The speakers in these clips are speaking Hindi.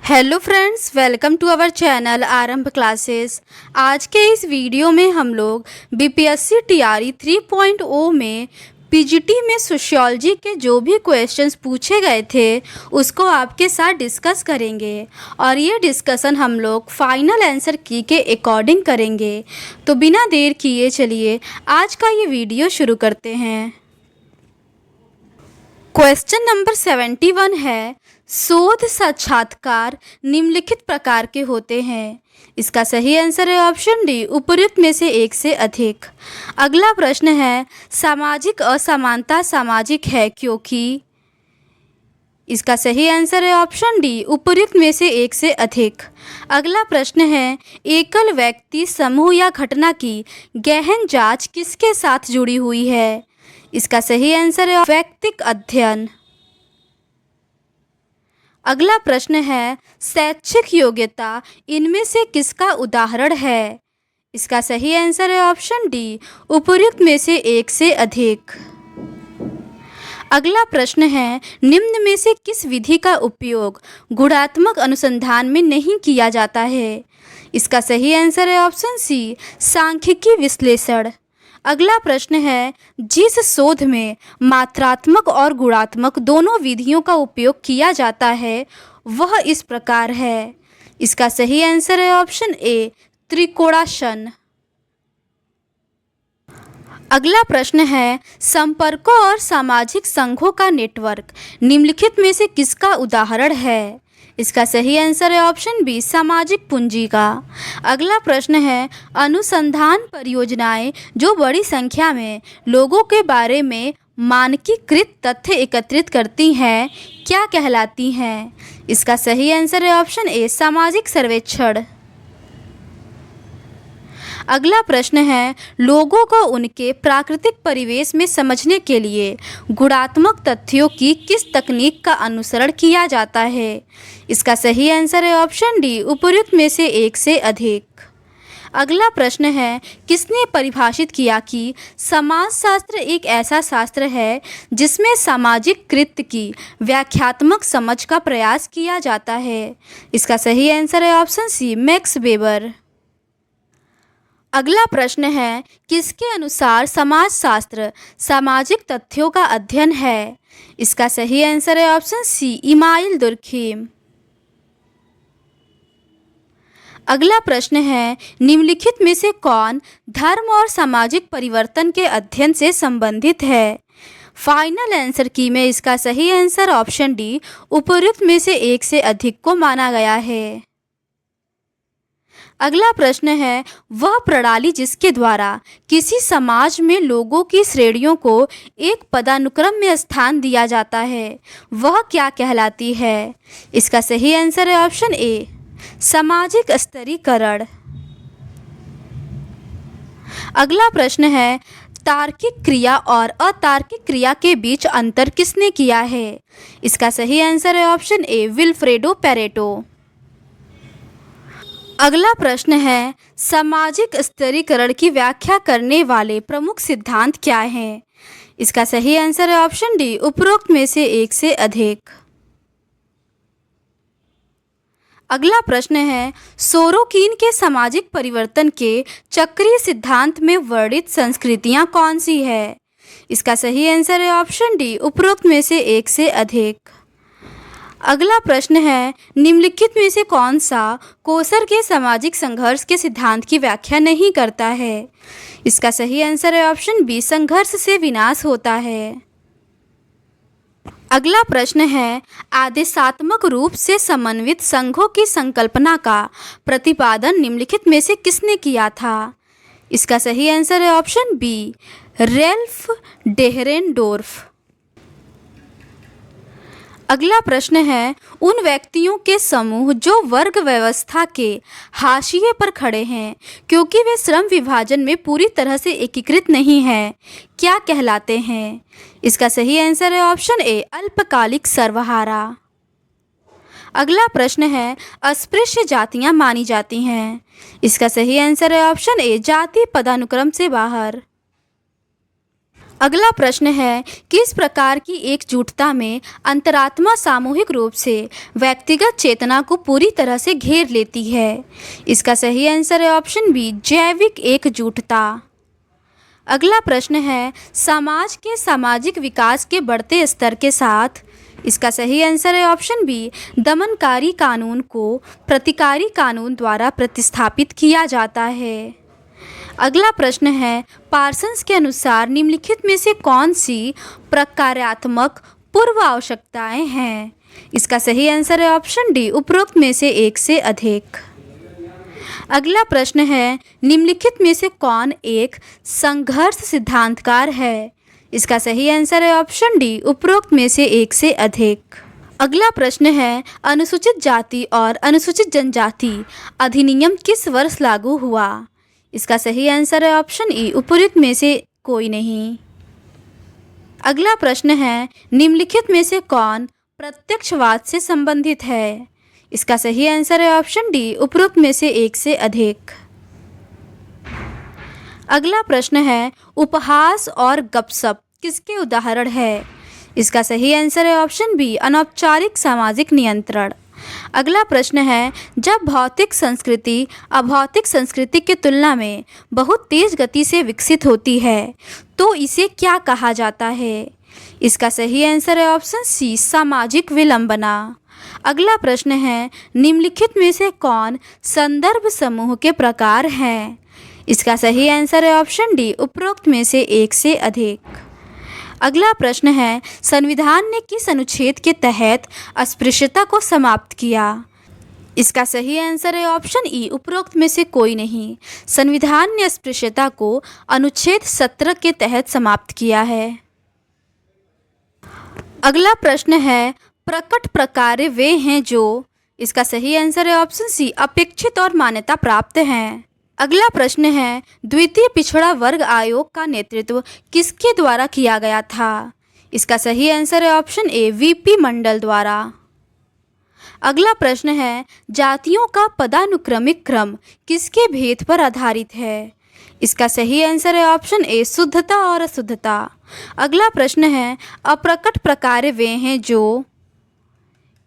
Hello friends, welcome to our channel Aarambh classes. आज के इस वीडियो में हम लोग बीपीएससी टीआरई 3.0 में पीजीटी में सोशियोलॉजी के जो भी क्वेश्चंस पूछे गए थे उसको आपके साथ डिस्कस करेंगे और ये डिस्कशन हम लोग फाइनल आंसर की के अकॉर्डिंग करेंगे। तो बिना देर किए चलिए आज का ये वीडियो शुरू करते हैं। क्वेश्चन नंबर 71 है, शोध साक्षात्कार निम्नलिखित प्रकार के होते हैं। इसका सही आंसर है ऑप्शन डी, उपर्युक्त में से एक से अधिक। अगला प्रश्न है, सामाजिक असमानता सामाजिक है क्योंकि। इसका सही आंसर है ऑप्शन डी, उपर्युक्त में से एक से अधिक। अगला प्रश्न है, एकल व्यक्ति समूह या घटना की गहन जांच किसके साथ जुड़ी हुई है। इसका सही आंसर है वैयक्तिक अध्ययन। अगला प्रश्न है, शैक्षिक योग्यता इनमें से किसका उदाहरण है। इसका सही आंसर है ऑप्शन डी, उपर्युक्त में से एक से अधिक। अगला प्रश्न है, निम्न में से किस विधि का उपयोग गुणात्मक अनुसंधान में नहीं किया जाता है। इसका सही आंसर है ऑप्शन सी, सांख्यिकी विश्लेषण। अगला प्रश्न है, जिस शोध में मात्रात्मक और गुणात्मक दोनों विधियों का उपयोग किया जाता है वह इस प्रकार है। इसका सही आंसर है ऑप्शन ए, त्रिकोणासन। अगला प्रश्न है, संपर्कों और सामाजिक संघों का नेटवर्क निम्नलिखित में से किसका उदाहरण है। इसका सही आंसर है ऑप्शन बी, सामाजिक पूंजी का। अगला प्रश्न है, अनुसंधान परियोजनाएं जो बड़ी संख्या में लोगों के बारे में मानकीकृत तथ्य एकत्रित करती हैं क्या कहलाती हैं। इसका सही आंसर है ऑप्शन ए, सामाजिक सर्वेक्षण। अगला प्रश्न है, लोगों को उनके प्राकृतिक परिवेश में समझने के लिए गुणात्मक तथ्यों की किस तकनीक का अनुसरण किया जाता है। इसका सही आंसर है ऑप्शन डी, उपर्युक्त में से एक से अधिक। अगला प्रश्न है, किसने परिभाषित किया कि समाजशास्त्र एक ऐसा शास्त्र है जिसमें सामाजिक कृत्य की व्याख्यात्मक समझ का प्रयास किया जाता है। इसका सही आंसर है ऑप्शन सी, मैक्स वेबर। अगला प्रश्न है, किसके अनुसार समाजशास्त्र सामाजिक तथ्यों का अध्ययन है। इसका सही आंसर है ऑप्शन सी, इमाइल दुर्खीम। अगला प्रश्न है, निम्नलिखित में से कौन धर्म और सामाजिक परिवर्तन के अध्ययन से संबंधित है। फाइनल आंसर की में इसका सही आंसर ऑप्शन डी, उपर्युक्त में से एक से अधिक को माना गया है। अगला प्रश्न है, वह प्रणाली जिसके द्वारा किसी समाज में लोगों की श्रेणियों को एक पदानुक्रम में स्थान दिया जाता है वह क्या कहलाती है। इसका सही आंसर है ऑप्शन ए, सामाजिक स्तरीकरण। अगला प्रश्न है, तार्किक क्रिया और अतार्किक क्रिया के बीच अंतर किसने किया है। इसका सही आंसर है ऑप्शन ए, विल्फ्रेडो पैरेटो। अगला प्रश्न है, सामाजिक स्तरीकरण की व्याख्या करने वाले प्रमुख सिद्धांत क्या हैं। इसका सही आंसर है ऑप्शन डी, उपरोक्त में से एक से अधिक। अगला प्रश्न है, सोरोकिन के सामाजिक परिवर्तन के चक्रीय सिद्धांत में वर्णित संस्कृतियां कौन सी है। इसका सही आंसर है ऑप्शन डी, उपरोक्त में से एक से अधिक। अगला प्रश्न है, निम्नलिखित में से कौन सा कोसर के सामाजिक संघर्ष के सिद्धांत की व्याख्या नहीं करता है। इसका सही आंसर है ऑप्शन बी, संघर्ष से विनाश होता है। अगला प्रश्न है, आदेशात्मक रूप से समन्वित संघों की संकल्पना का प्रतिपादन निम्नलिखित में से किसने किया था। इसका सही आंसर है ऑप्शन बी, रैल्फ डेहरेनडोर्फ। अगला प्रश्न है, उन व्यक्तियों के समूह जो वर्ग व्यवस्था के हाशिए पर खड़े हैं क्योंकि वे श्रम विभाजन में पूरी तरह से एकीकृत नहीं हैं क्या कहलाते हैं। इसका सही आंसर है ऑप्शन ए, अल्पकालिक सर्वहारा। अगला प्रश्न है, अस्पृश्य जातियां मानी जाती हैं। इसका सही आंसर है ऑप्शन ए, जाति पदानुक्रम से बाहर। अगला प्रश्न है, किस प्रकार की एकजुटता में अंतरात्मा सामूहिक रूप से व्यक्तिगत चेतना को पूरी तरह से घेर लेती है? इसका सही आंसर है ऑप्शन बी, जैविक एकजुटता। अगला प्रश्न है, समाज के सामाजिक विकास के बढ़ते स्तर के साथ। इसका सही आंसर है ऑप्शन बी, दमनकारी कानून को प्रतिकारी कानून द्वारा प्रतिस्थापित किया जाता है। अगला प्रश्न है, पार्सन्स के अनुसार निम्नलिखित में से कौन सी प्रकार्यात्मक पूर्व आवश्यकताएं हैं? इसका सही आंसर है ऑप्शन डी, उपरोक्त में से एक से अधिक। अगला प्रश्न है, निम्नलिखित में से कौन एक संघर्ष सिद्धांतकार है? इसका सही आंसर है ऑप्शन डी, उपरोक्त में से एक से अधिक। अगला प्रश्न है, अनुसूचित जाति और अनुसूचित जनजाति अधिनियम किस वर्ष लागू हुआ? इसका सही आंसर है ऑप्शन ई, उपरोक्त में से कोई नहीं। अगला प्रश्न है, निम्नलिखित में से कौन प्रत्यक्षवाद से संबंधित है? इसका सही आंसर है ऑप्शन डी, उपरोक्त में से एक से अधिक। अगला प्रश्न है, उपहास और गपशप किसके उदाहरण है? इसका सही आंसर है ऑप्शन बी, अनौपचारिक सामाजिक नियंत्रण। अगला प्रश्न है, जब भौतिक संस्कृति अभौतिक संस्कृति की तुलना में बहुत तेज गति से विकसित होती है तो इसे क्या कहा जाता है? इसका सही आंसर है ऑप्शन सी, सामाजिक विलंबना। अगला प्रश्न है, निम्नलिखित में से कौन संदर्भ समूह के प्रकार हैं? इसका सही आंसर है ऑप्शन डी, उपरोक्त में से एक से अधिक। अगला प्रश्न है, संविधान ने किस अनुच्छेद के तहत अस्पृश्यता को समाप्त किया? इसका सही आंसर है ऑप्शन ई, उपरोक्त में से कोई नहीं। संविधान ने अस्पृश्यता को अनुच्छेद 17 के तहत समाप्त किया है। अगला प्रश्न है, प्रकट प्रकार वे हैं जो। इसका सही आंसर है ऑप्शन सी, अपेक्षित और मान्यता प्राप्त हैं। अगला प्रश्न है, द्वितीय पिछड़ा वर्ग आयोग का नेतृत्व किसके द्वारा किया गया था? इसका सही आंसर है ऑप्शन ए, वीपी मंडल द्वारा। अगला प्रश्न है, जातियों का पदानुक्रमिक क्रम किसके भेद पर आधारित है? इसका सही आंसर है ऑप्शन ए, शुद्धता और अशुद्धता। अगला प्रश्न है, अप्रकट प्रकार वे हैं जो।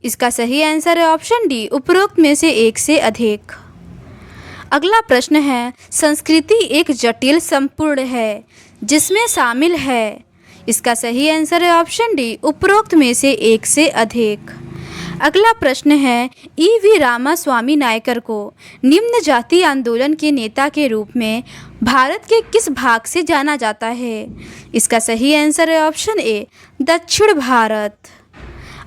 इसका सही आंसर है ऑप्शन डी, उपरोक्त में से एक से अधिक। अगला प्रश्न है, संस्कृति एक जटिल संपूर्ण है जिसमें शामिल है। इसका सही आंसर है ऑप्शन डी, उपरोक्त में से एक से अधिक। अगला प्रश्न है, वी रामास्वामी नायकर को निम्न जाति आंदोलन के नेता के रूप में भारत के किस भाग से जाना जाता है? इसका सही आंसर है ऑप्शन ए, दक्षिण भारत।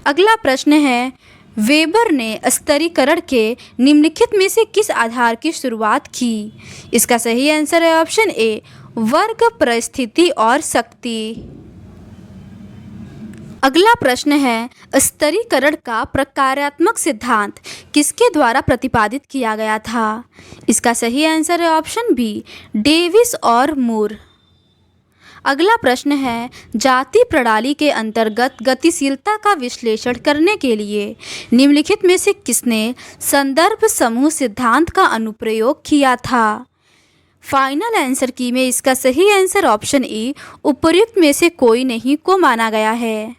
अगला प्रश्न है, वेबर ने स्तरीकरण के निम्नलिखित में से किस आधार की शुरुआत की? इसका सही आंसर है ऑप्शन ए, वर्ग, परिस्थिति और शक्ति। अगला प्रश्न है, स्तरीकरण का प्रकार्यात्मक सिद्धांत किसके द्वारा प्रतिपादित किया गया था? इसका सही आंसर है ऑप्शन बी, डेविस और मूर। अगला प्रश्न है, जाति प्रणाली के अंतर्गत गतिशीलता का विश्लेषण करने के लिए निम्नलिखित में से किसने संदर्भ समूह सिद्धांत का अनुप्रयोग किया था? फाइनल आंसर की में इसका सही आंसर ऑप्शन ई, उपर्युक्त में से कोई नहीं को माना गया है।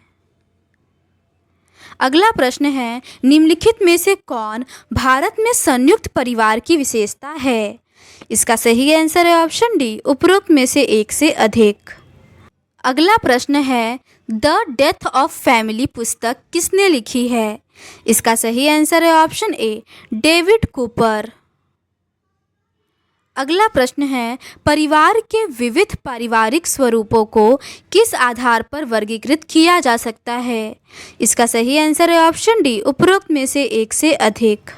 अगला प्रश्न है, निम्नलिखित में से कौन भारत में संयुक्त परिवार की विशेषता है? इसका सही आंसर है ऑप्शन डी, उपरोक्त में से एक से अधिक। अगला प्रश्न है, द डेथ ऑफ फैमिली पुस्तक किसने लिखी है? इसका सही आंसर है ऑप्शन ए, डेविड कूपर। अगला प्रश्न है, परिवार के विविध पारिवारिक स्वरूपों को किस आधार पर वर्गीकृत किया जा सकता है? इसका सही आंसर है ऑप्शन डी, उपरोक्त में से एक से अधिक।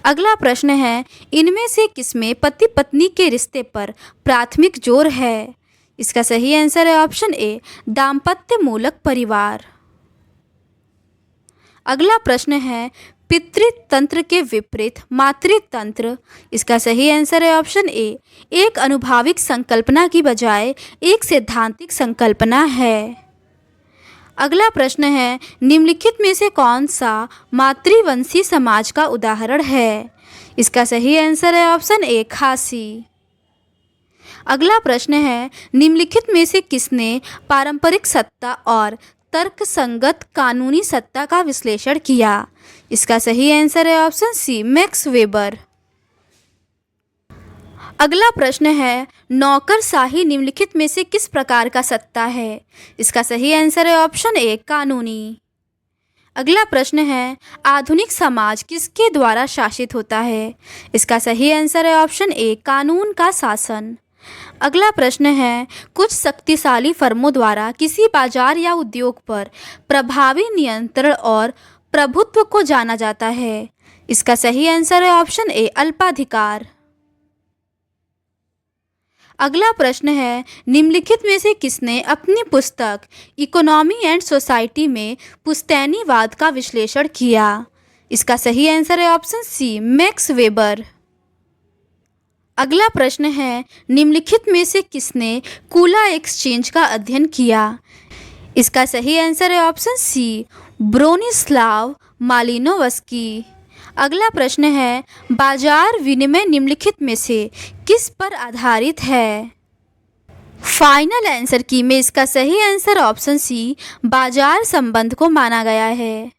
अगला प्रश्न है, इनमें से किसमें पति पत्नी के रिश्ते पर प्राथमिक जोर है? इसका सही आंसर है ऑप्शन ए, दाम्पत्य मूलक परिवार। अगला प्रश्न है, पितृतंत्र के विपरीत मातृतंत्र। इसका सही आंसर है ऑप्शन ए, एक अनुभाविक संकल्पना की बजाय एक सैद्धांतिक संकल्पना है। अगला प्रश्न है, निम्नलिखित में से कौन सा मातृवंशी समाज का उदाहरण है? इसका सही आंसर है ऑप्शन ए, खासी। अगला प्रश्न है, निम्नलिखित में से किसने पारंपरिक सत्ता और तर्कसंगत कानूनी सत्ता का विश्लेषण किया? इसका सही आंसर है ऑप्शन सी, मैक्स वेबर। अगला प्रश्न है, नौकरशाही निम्नलिखित में से किस प्रकार का सत्ता है? इसका सही आंसर है ऑप्शन ए, कानूनी। अगला प्रश्न है, आधुनिक समाज किसके द्वारा शासित होता है? इसका सही आंसर है ऑप्शन ए, कानून का शासन। अगला प्रश्न है, कुछ शक्तिशाली फर्मों द्वारा किसी बाजार या उद्योग पर प्रभावी नियंत्रण और प्रभुत्व को जाना जाता है। इसका सही आंसर है ऑप्शन ए, अल्पाधिकार। अगला प्रश्न है, निम्नलिखित में से किसने अपनी पुस्तक इकोनॉमी एंड सोसाइटी में पुश्तैनीवाद का विश्लेषण किया? इसका सही आंसर है ऑप्शन सी, मैक्स वेबर। अगला प्रश्न है, निम्नलिखित में से किसने कूला एक्सचेंज का अध्ययन किया? इसका सही आंसर है ऑप्शन सी, ब्रोनिस्लाव मालिनोवस्की। अगला प्रश्न है, बाजार विनिमय निम्नलिखित में से किस पर आधारित है? फाइनल आंसर की में इसका सही आंसर ऑप्शन सी, बाजार संबंध को माना गया है।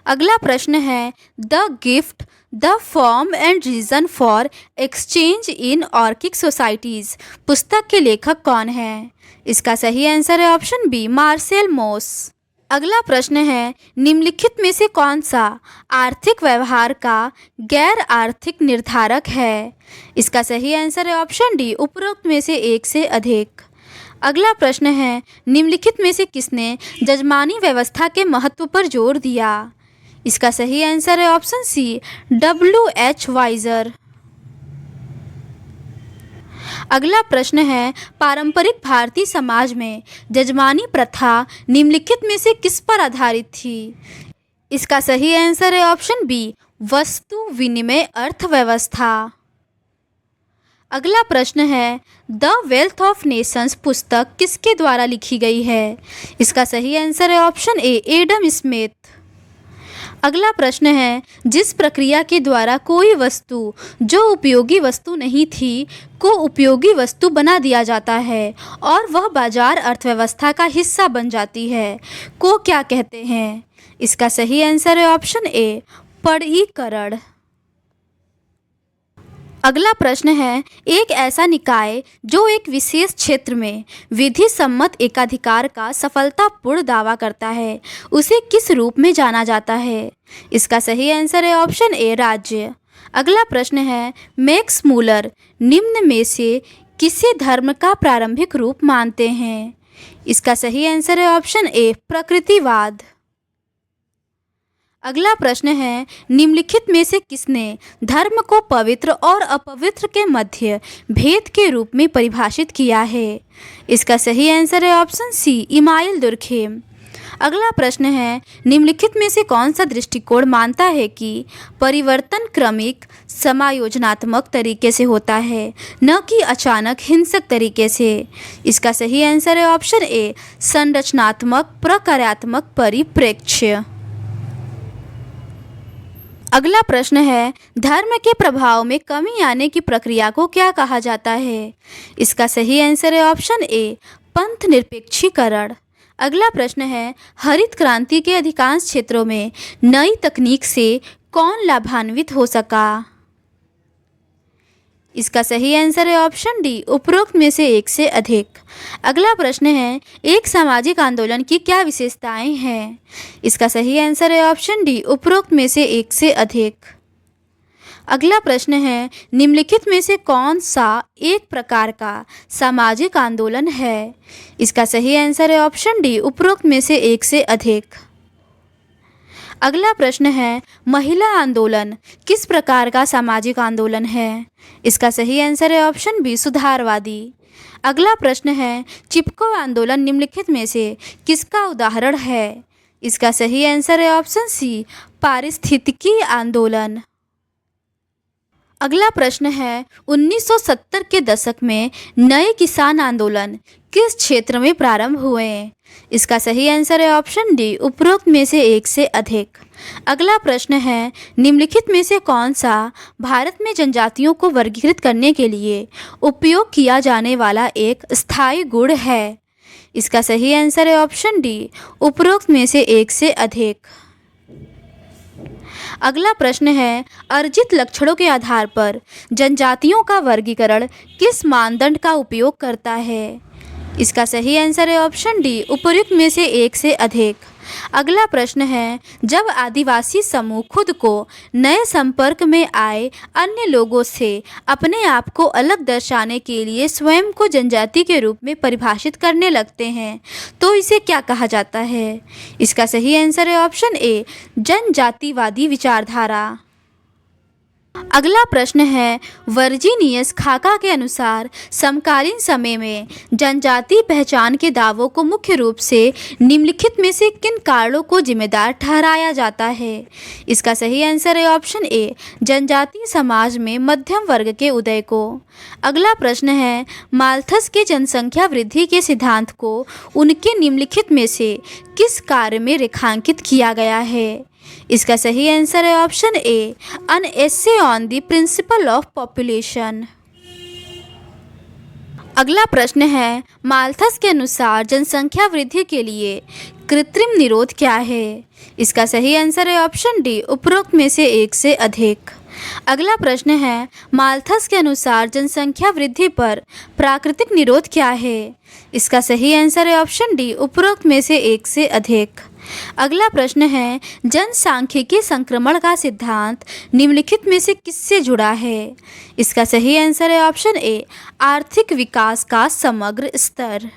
अगला प्रश्न है, the gift the form and reason for exchange in ऑर्किड सोसाइटीज पुस्तक के लेखक कौन है? इसका सही आंसर है ऑप्शन बी, मार्सेल मोस। अगला प्रश्न है, निम्नलिखित में से कौन सा आर्थिक व्यवहार का गैर आर्थिक निर्धारक है? इसका सही आंसर है ऑप्शन डी, उपरोक्त में से एक से अधिक। अगला प्रश्न है, निम्नलिखित में से किसने जजमानी व्यवस्था के महत्व पर जोर दिया? इसका सही आंसर है ऑप्शन सी, W.H. वाइजर। अगला प्रश्न है, पारंपरिक भारतीय समाज में जजमानी प्रथा निम्नलिखित में से किस पर आधारित थी? इसका सही आंसर है ऑप्शन बी, वस्तु विनिमय अर्थव्यवस्था। अगला प्रश्न है, द वेल्थ ऑफ नेशंस पुस्तक किसके द्वारा लिखी गई है? इसका सही आंसर है ऑप्शन ए, एडम स्मिथ। अगला प्रश्न है, जिस प्रक्रिया के द्वारा कोई वस्तु जो उपयोगी वस्तु नहीं थी को उपयोगी वस्तु बना दिया जाता है और वह बाजार अर्थव्यवस्था का हिस्सा बन जाती है, को क्या कहते हैं? इसका सही आंसर है ऑप्शन ए, पणीकरण। अगला प्रश्न है, एक ऐसा निकाय जो एक विशेष क्षेत्र में विधि सम्मत एकाधिकार का सफलतापूर्ण दावा करता है, उसे किस रूप में जाना जाता है? इसका सही आंसर है ऑप्शन ए, राज्य। अगला प्रश्न है, मैक्स मूलर निम्न में से किसे धर्म का प्रारंभिक रूप मानते हैं? इसका सही आंसर है ऑप्शन ए, प्रकृतिवाद। अगला प्रश्न है, निम्नलिखित में से किसने धर्म को पवित्र और अपवित्र के मध्य भेद के रूप में परिभाषित किया है? इसका सही आंसर है ऑप्शन सी, इमाइल दुर्खेम। अगला प्रश्न है, निम्नलिखित में से कौन सा दृष्टिकोण मानता है कि परिवर्तन क्रमिक समायोजनात्मक तरीके से होता है, न कि अचानक हिंसक तरीके से? इसका सही आंसर है ऑप्शन ए, संरचनात्मक प्रक्रियात्मक परिप्रेक्ष्य। अगला प्रश्न है, धर्म के प्रभाव में कमी आने की प्रक्रिया को क्या कहा जाता है? इसका सही आंसर है ऑप्शन ए, पंथ निरपेक्षीकरण। अगला प्रश्न है, हरित क्रांति के अधिकांश क्षेत्रों में नई तकनीक से कौन लाभान्वित हो सका? इसका सही आंसर है ऑप्शन डी, उपरोक्त में से एक से अधिक। अगला प्रश्न है, एक सामाजिक आंदोलन की क्या विशेषताएं हैं? इसका सही आंसर है ऑप्शन डी, उपरोक्त में से एक से अधिक। अगला प्रश्न है, निम्नलिखित में से कौन सा एक प्रकार का सामाजिक आंदोलन है? इसका सही आंसर है ऑप्शन डी, उपरोक्त में से एक से अधिक। अगला प्रश्न है, महिला आंदोलन किस प्रकार का सामाजिक आंदोलन है? इसका सही आंसर है ऑप्शन बी, सुधारवादी। अगला प्रश्न है, चिपको आंदोलन निम्नलिखित में से किसका उदाहरण है? इसका सही आंसर है ऑप्शन सी, पारिस्थितिकी आंदोलन। अगला प्रश्न है, 1970 के दशक में नए किसान आंदोलन किस क्षेत्र में प्रारंभ हुए? इसका सही आंसर है ऑप्शन डी, उपरोक्त में से एक से अधिक। अगला प्रश्न है, निम्नलिखित में से कौन सा भारत में जनजातियों को वर्गीकृत करने के लिए उपयोग किया जाने वाला एक स्थायी गुण है? इसका सही आंसर है ऑप्शन डी, उपरोक्त में से एक से अधिक। अगला प्रश्न है, अर्जित लक्षणों के आधार पर जनजातियों का वर्गीकरण किस मानदंड का उपयोग करता है? इसका सही आंसर है ऑप्शन डी, उपर्युक्त में से एक से अधिक। अगला प्रश्न है, जब आदिवासी समूह खुद को नए संपर्क में आए अन्य लोगों से अपने आप को अलग दर्शाने के लिए स्वयं को जनजाति के रूप में परिभाषित करने लगते हैं तो इसे क्या कहा जाता है? इसका सही आंसर है ऑप्शन ए, जनजातिवादी विचारधारा। अगला प्रश्न है, वर्जीनियस खाका के अनुसार समकालीन समय में जनजाति पहचान के दावों को मुख्य रूप से निम्नलिखित में से किन कारणों को जिम्मेदार ठहराया जाता है? इसका सही आंसर है ऑप्शन ए, जनजातीय समाज में मध्यम वर्ग के उदय को। अगला प्रश्न है, माल्थस के जनसंख्या वृद्धि के सिद्धांत को उनके निम्नलिखित में से किस कार्य में रेखांकित किया गया है? इसका सही आंसर है option A, an essay on the principle of population. अगला प्रश्न है, माल्थस के अनुसार जनसंख्या वृद्धि के लिए कृत्रिम निरोध क्या है? इसका सही आंसर है ऑप्शन डी, उपरोक्त में से एक से अधिक। अगला प्रश्न है, माल्थस के अनुसार जनसंख्या वृद्धि पर प्राकृतिक निरोध क्या है? इसका सही आंसर है ऑप्शन डी, उपरोक्त में से एक से अधिक। अगला प्रश्न है, जनसांख्यिकी संक्रमण का सिद्धांत निम्नलिखित में से किससे जुड़ा है? इसका सही आंसर है ऑप्शन ए, आर्थिक विकास का समग्र स्तर।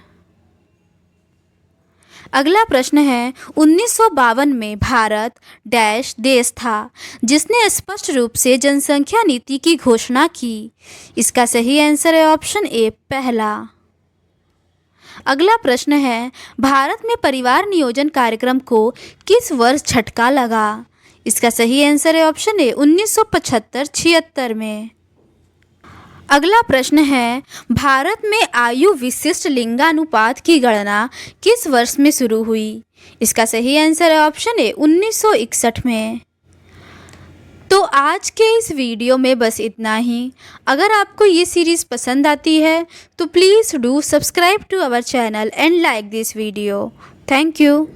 अगला प्रश्न है, 1952 में भारत डैश देश था जिसने स्पष्ट रूप से जनसंख्या नीति की घोषणा की? इसका सही आंसर है ऑप्शन ए, पहला। अगला प्रश्न है, भारत में परिवार नियोजन कार्यक्रम को किस वर्ष झटका लगा? इसका सही आंसर है ऑप्शन ए, 1975-76 में। अगला प्रश्न है, भारत में आयु विशिष्ट लिंगानुपात की गणना किस वर्ष में शुरू हुई? इसका सही आंसर है ऑप्शन ए, 1961 में। तो आज के इस वीडियो में बस इतना ही। अगर आपको ये सीरीज़ पसंद आती है तो please do subscribe to our channel and like this video. Thank you.